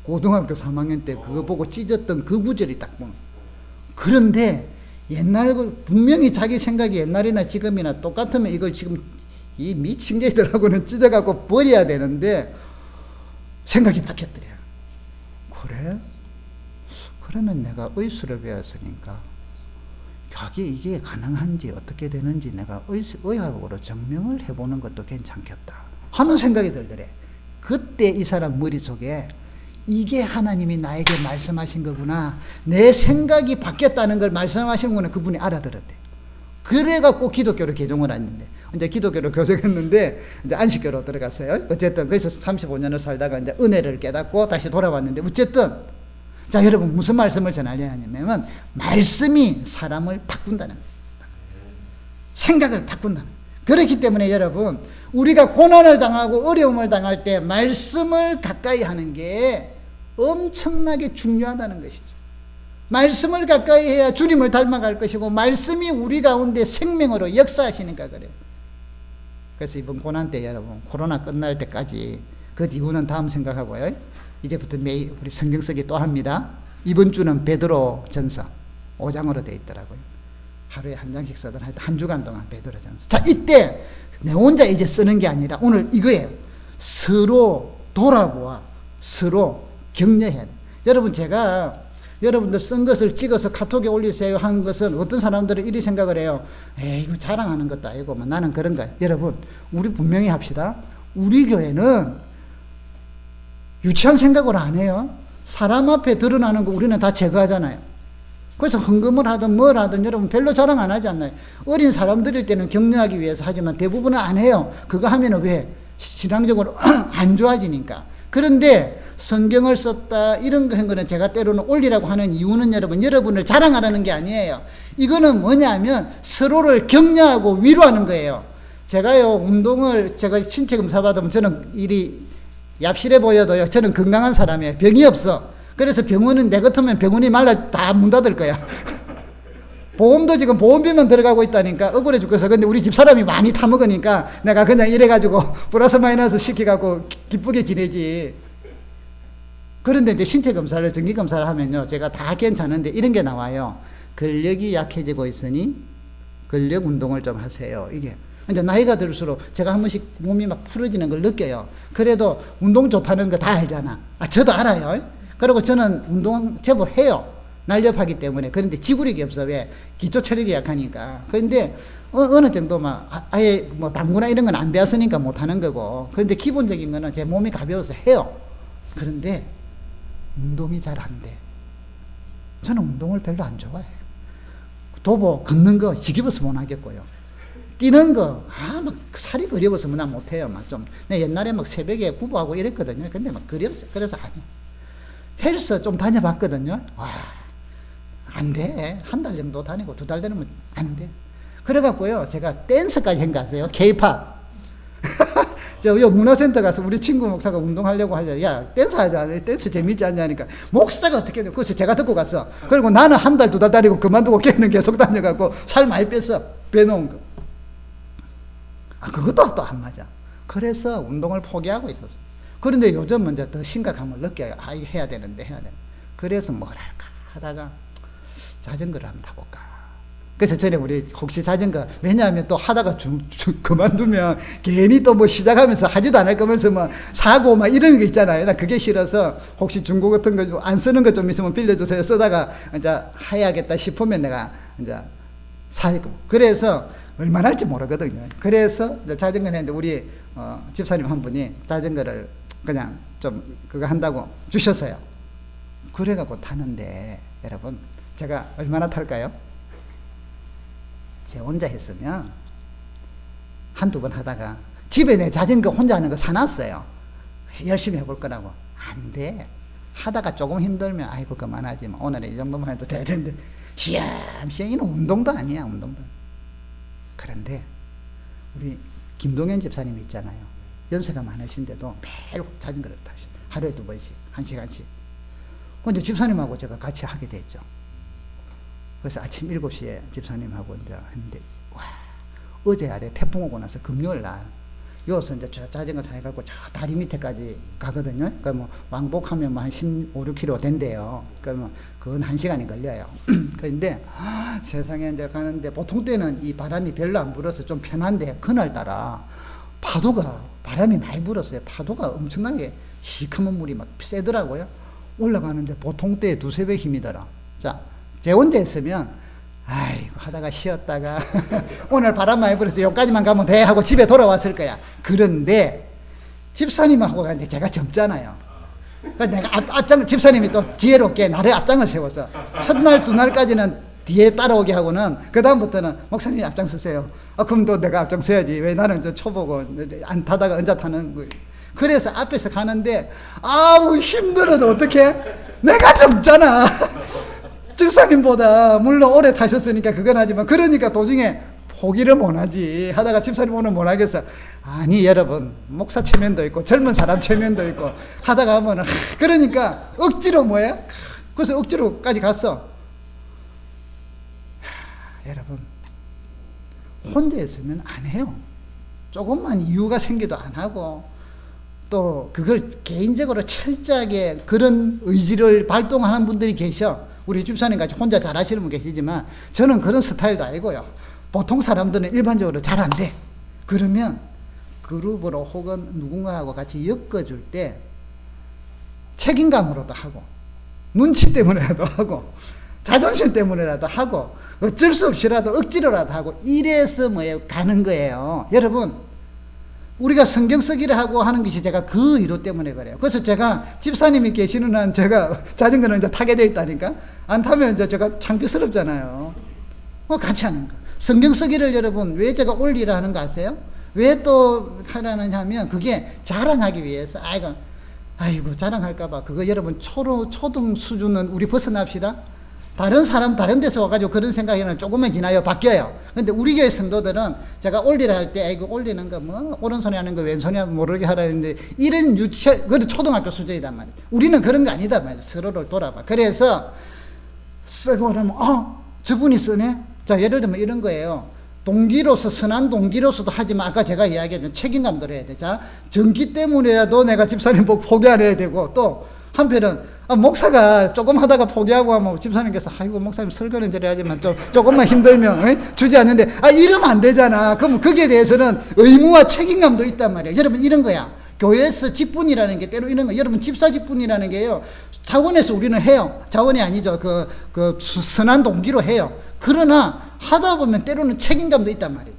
고등학교 3학년 때 그거 보고 찢었던 그 구절이 딱 보면, 그런데 옛날 분명히 자기 생각이 옛날이나 지금이나 똑같으면 이걸 지금 이 미친 개들하고는 찢어갖고 버려야 되는데 생각이 바뀌었더래. 그래? 그러면 내가 의술을 배웠으니까 이게 가능한지 어떻게 되는지 내가 의학으로 증명을 해보는 것도 괜찮겠다 하는 생각이 들더래. 그때 이 사람 머릿속에 이게 하나님이 나에게 말씀하신 거구나, 내 생각이 바뀌었다는 걸 말씀하신 거는 그분이 알아들었대. 그래갖고 기독교로 개종을 했는데, 이제 기독교로 교정했는데 이제 안식교로 들어갔어요. 어쨌든 거기서 35년을 살다가 이제 은혜를 깨닫고 다시 돌아왔는데, 어쨌든 자 여러분, 무슨 말씀을 전하려 하냐면 말씀이 사람을 바꾼다는 거예요. 생각을 바꾼다는 거예요. 그렇기 때문에 여러분, 우리가 고난을 당하고 어려움을 당할 때 말씀을 가까이 하는 게 엄청나게 중요하다는 것이죠. 말씀을 가까이 해야 주님을 닮아갈 것이고, 말씀이 우리 가운데 생명으로 역사하시니까 그래요. 그래서 이번 고난 때 여러분, 코로나 끝날 때까지, 그 이후는 다음 생각하고요, 이제부터 매일 우리 성경 쓰기 또 합니다. 이번 주는 베드로 전서 5장으로 되어 있더라고요. 하루에 한 장씩 쓰던 한 주간 동안 베드로 전서. 자, 이때 내 혼자 이제 쓰는 게 아니라 오늘 이거예요. 서로 돌아보아 서로 격려해야 돼. 여러분, 제가 여러분들 쓴 것을 찍어서 카톡에 올리세요 한 것은 어떤 사람들은 이리 생각을 해요. 에이, 이거 자랑하는 것도 아니고 뭐 나는 그런가. 여러분, 우리 분명히 합시다. 우리 교회는 유치한 생각을 안 해요. 사람 앞에 드러나는 거 우리는 다 제거하잖아요. 그래서 헌금을 하든 뭘 하든 여러분 별로 자랑 안 하지 않나요? 어린 사람들일 때는 격려하기 위해서 하지만 대부분은 안 해요. 그거 하면은 왜? 신앙적으로 안 좋아지니까. 그런데 성경을 썼다 이런 거 한 거는 제가 때로는 올리라고 하는 이유는 여러분을 자랑하라는 게 아니에요. 이거는 뭐냐면 서로를 격려하고 위로하는 거예요. 제가요, 운동을 제가 신체 검사 받으면 저는 얍실해 보여도요, 저는 건강한 사람이에요. 병이 없어. 그래서 병원은 내 같으면 병원이 말라 다 문 닫을 거야. 보험도 지금 보험비만 들어가고 있다니까 억울해 죽겠어. 근데 우리 집사람이 많이 타먹으니까 내가 그냥 이래가지고 플러스 마이너스 시켜갖고 기쁘게 지내지. 그런데 이제 신체 검사를, 정기 검사를 하면요, 제가 다 괜찮은데 이런 게 나와요. 근력이 약해지고 있으니 근력 운동을 좀 하세요. 이게. 이제 나이가 들수록 제가 한 번씩 몸이 막 풀어지는 걸 느껴요. 그래도 운동 좋다는 거 다 알잖아. 저도 알아요. 그리고 저는 운동 제법 해요. 날렵하기 때문에. 그런데 지구력이 없어. 왜? 기초 체력이 약하니까. 그런데 어느 정도 아예 뭐 당구나 이런 건 안 배웠으니까 못 하는 거고. 그런데 기본적인 거는 제 몸이 가벼워서 해요. 그런데 운동이 잘 안 돼. 저는 운동을 별로 안 좋아해. 도보, 걷는 거 지겨워서 못 하겠고요. 뛰는 거, 막 살이 그려워서 난 못해요. 내 옛날에 새벽에 구보하고 이랬거든요. 근데 그려웠어. 그래서 안 해. 헬스 좀 다녀봤거든요. 안 돼. 한 달 정도 다니고 2달 되면 안 돼. 그래갖고요, 제가 댄스까지 한 거 아세요? K-팝. 저 문화센터 가서 우리 친구 목사가 운동하려고 하자. 야, 댄스 하자. 댄스 재밌지 않냐니까. 목사가 어떻게 돼? 그래서 제가 듣고 갔어. 그리고 나는 한 달, 2달 다니고 그만두고 걔는 계속 다녀갖고 살 많이 뺐어. 빼놓은 거. 그것도 또 안 맞아. 그래서 운동을 포기하고 있었어. 그런데 요즘은 이제 더 심각함을 느껴요. 이거 해야 되는데. 그래서 뭘 할까 하다가 자전거를 한번 타볼까. 그래서 전에 우리 혹시 자전거, 왜냐하면 또 하다가 그만두면 괜히 또 시작하면서 하지도 않을 거면서 사고 이런 거 있잖아요. 나 그게 싫어서 혹시 중고 같은 거 안 쓰는 거 좀 있으면 빌려주세요. 쓰다가 이제 해야겠다 싶으면 내가 이제 사고. 그래서 얼마나 할지 모르거든요. 그래서 자전거를 했는데 우리 집사님 한 분이 자전거를 그냥 좀 그거 한다고 주셨어요. 그래갖고 타는데 여러분, 제가 얼마나 탈까요? 제 혼자 했으면 한두 번 하다가 집에 내 자전거 혼자 하는 거 사놨어요. 열심히 해볼 거라고. 안 돼. 하다가 조금 힘들면 아이고 그만하지. 오늘은 이 정도만 해도 되는데 시험시험 이는 운동도 아니야. 운동도. 그런데 우리 김동현 집사님 있잖아요. 연세가 많으신데도 매일 자전거를 타셔. 하루에 2번씩, 1시간씩. 근데 집사님하고 제가 같이 하게 됐죠. 그래서 아침 7시에 집사님하고 이제 했는데, 어제 아래 태풍 오고 나서 금요일 날 여기서 이제 저 자전거 타고 저 다리 밑에까지 가거든요. 그러니까 뭐 왕복하면 뭐 한 15, 16km 된대요. 그러면 그건 1시간이 걸려요. 그런데 세상에 이제 가는데 보통 때는 이 바람이 별로 안 불어서 좀 편한데 그날따라 바람이 많이 불었어요. 파도가 엄청나게 시커먼 물이 막 세더라고요. 올라가는데 보통 때에 두세 배 힘이 들어. 자, 제 혼자 있으면 아이고 하다가 쉬었다가 오늘 바람 많이 불어서 여기까지만 가면 돼 하고 집에 돌아왔을 거야. 그런데 집사님하고 가는데 제가 젊잖아요. 그러니까 내가 집사님이 또 지혜롭게 나를 앞장을 세워서 첫날 두날까지는 뒤에 따라오게 하고는 그 다음부터는 목사님이 앞장서세요. 그럼 또 내가 앞장서야지. 왜 나는 저 초보고 안 타다가 언제 타는 거예요. 그래서 앞에서 가는데 아우 힘들어도 어떡해? 내가 젊잖아. 집사님보다 물론 오래 타셨으니까 그건 하지만 그러니까 도중에 포기를 못하지. 하다가 집사님 오늘 못하겠어. 아니 여러분 목사 체면도 있고 젊은 사람 체면도 있고 하다가 하면 그러니까 억지로 뭐야? 그래서 억지로까지 갔어. 여러분 혼자 있으면 안 해요. 조금만 이유가 생겨도 안 하고 또 그걸 개인적으로 철저하게 그런 의지를 발동하는 분들이 계셔. 우리 집사님 같이 혼자 잘하시는 분 계시지만 저는 그런 스타일도 아니고요. 보통 사람들은 일반적으로 잘 안 돼. 그러면 그룹으로 혹은 누군가하고 같이 엮어줄 때 책임감으로도 하고 눈치 때문에라도 하고 자존심 때문에라도 하고 어쩔 수 없이라도 억지로라도 하고 이래서 뭐예요? 가는 거예요. 여러분 우리가 성경 쓰기를 하고 하는 것이 제가 그 이유 때문에 그래요. 그래서 제가 집사님이 계시는 한 제가 자전거는 이제 타게 돼 있다니까. 안 타면 이제 제가 창피스럽잖아요. 같이 하는 거. 성경 쓰기를 여러분 왜 제가 올리라 하는 거 아세요? 왜 또 하라는 하면 그게 자랑하기 위해서. 아이고 자랑할까봐. 그거 여러분 초등 수준은 우리 벗어납시다. 다른 사람 다른 데서 와가지고 그런 생각에는 조금만 지나요 바뀌어요. 근데 우리 교회 성도들은 제가 올리라 할 때 이거 올리는 거 뭐 오른손에 하는 거 왼손에 모르게 하라 했는데 이런 그건 초등학교 수준이단 말이에요. 우리는 그런 거 아니다 말이에요. 서로를 돌아봐. 그래서 쓰고 그러면 저분이 쓰네. 자 예를 들면 이런 거예요. 동기로서 선한 동기로서도 하지만 아까 제가 이야기했던 책임감도 해야 돼. 자 전기 때문에라도 내가 집사님 보고 포기 안 해야 되고 또 한편은 목사가 조금 하다가 포기하고 하면 집사님께서 아이고 목사님 설교는 저래 하지만 조금만 힘들면 주지 않는데 이러면 안 되잖아. 그럼 거기에 대해서는 의무와 책임감도 있단 말이에요. 여러분 이런 거야. 교회에서 직분이라는 게 때로 이런 거. 여러분 집사 직분이라는 게요. 자원에서 우리는 해요. 자원이 아니죠. 그 선한 동기로 해요. 그러나 하다 보면 때로는 책임감도 있단 말이에요.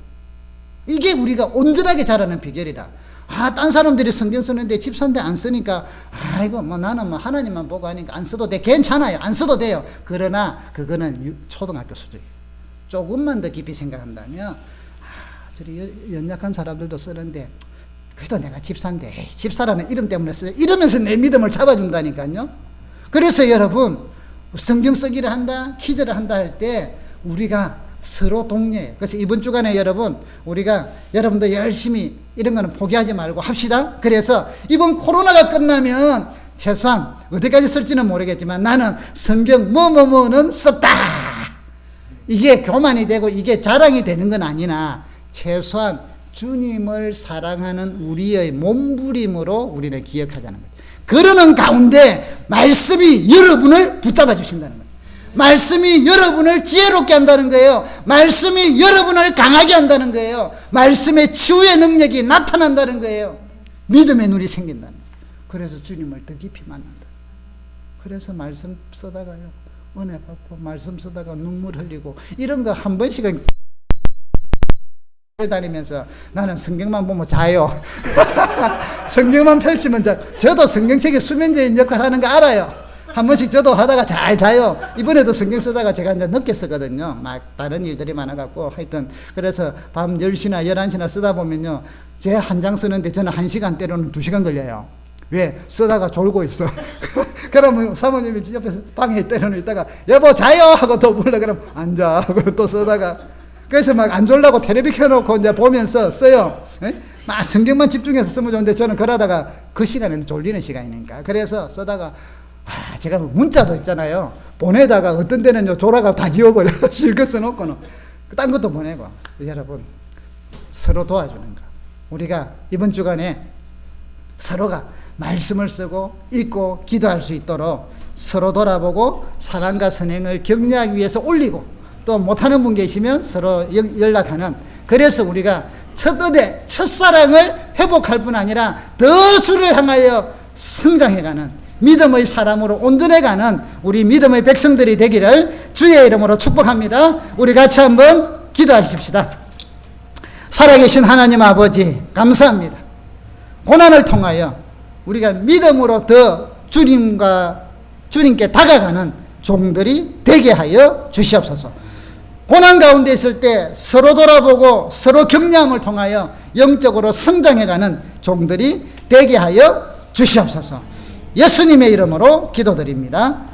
이게 우리가 온전하게 자라는 비결이라. 딴 사람들이 성경 쓰는데 집사인데 안 쓰니까 아이고 뭐 나는 뭐 하나님만 보고 하니까 안 써도 돼. 괜찮아요. 안 써도 돼요. 그러나 그거는 초등학교 수준이에요. 조금만 더 깊이 생각한다면 저리 연약한 사람들도 쓰는데 그래도 내가 집사인데 집사라는 이름 때문에 써요. 이러면서 내 믿음을 잡아준다니까요. 그래서 여러분 성경 쓰기를 한다 퀴즈를 한다 할 때 우리가 서로 독려해요. 그래서 이번 주간에 우리가 여러분도 열심히 이런 거는 포기하지 말고 합시다. 그래서 이번 코로나가 끝나면 최소한 어디까지 쓸지는 모르겠지만 나는 성경 뭐는 썼다. 이게 교만이 되고 이게 자랑이 되는 건 아니나 최소한 주님을 사랑하는 우리의 몸부림으로 우리는 기억하자는 거예요. 그러는 가운데 말씀이 여러분을 붙잡아 주신다는 거예요. 말씀이 여러분을 지혜롭게 한다는 거예요. 말씀이 여러분을 강하게 한다는 거예요. 말씀의 치유의 능력이 나타난다는 거예요. 믿음의 눈이 생긴다는 거예요. 그래서 주님을 더 깊이 만난다. 그래서 말씀 쓰다가요 은혜 받고 말씀 쓰다가 눈물 흘리고 이런 거 한 번씩은 다니면서 나는 성경만 보면 자요. 성경만 펼치면 저도 성경책에 수면제인 역할 하는 거 알아요. 한 번씩 저도 하다가 잘 자요. 이번에도 성경 쓰다가 제가 이제 늦게 쓰거든요. 막 다른 일들이 많아갖고 하여튼 그래서 밤 10시나 11시나 쓰다 보면요. 제 한 장 쓰는데 저는 1시간 때로는 2시간 걸려요. 왜? 쓰다가 졸고 있어. 그러면 사모님이 옆에서 방에 때로는 있다가 여보 자요 하고 또 불러 그러면 앉아 하고 또 쓰다가 그래서 막 안 졸라고 텔레비 켜놓고 이제 보면서 써요. 막 성경만 집중해서 쓰면 좋은데 저는 그러다가 그 시간에는 졸리는 시간이니까 그래서 쓰다가 제가 문자도 있잖아요. 보내다가 어떤 데는 졸아가 다 지워버려. 실컷 써놓고는 딴 것도 보내고. 여러분 서로 도와주는 거. 우리가 이번 주간에 서로가 말씀을 쓰고 읽고 기도할 수 있도록 서로 돌아보고 사랑과 선행을 격려하기 위해서 올리고, 또 못하는 분 계시면 서로 연락하는, 그래서 우리가 첫의대 첫사랑을 회복할 뿐 아니라 더 주를 향하여 성장해가는 믿음의 사람으로 온전해가는 우리 믿음의 백성들이 되기를 주의 이름으로 축복합니다. 우리 같이 한번 기도하십시다. 살아계신 하나님 아버지, 감사합니다. 고난을 통하여 우리가 믿음으로 더 주님께 다가가는 종들이 되게 하여 주시옵소서. 고난 가운데 있을 때 서로 돌아보고 서로 격려함을 통하여 영적으로 성장해가는 종들이 되게 하여 주시옵소서. 예수님의 이름으로 기도드립니다.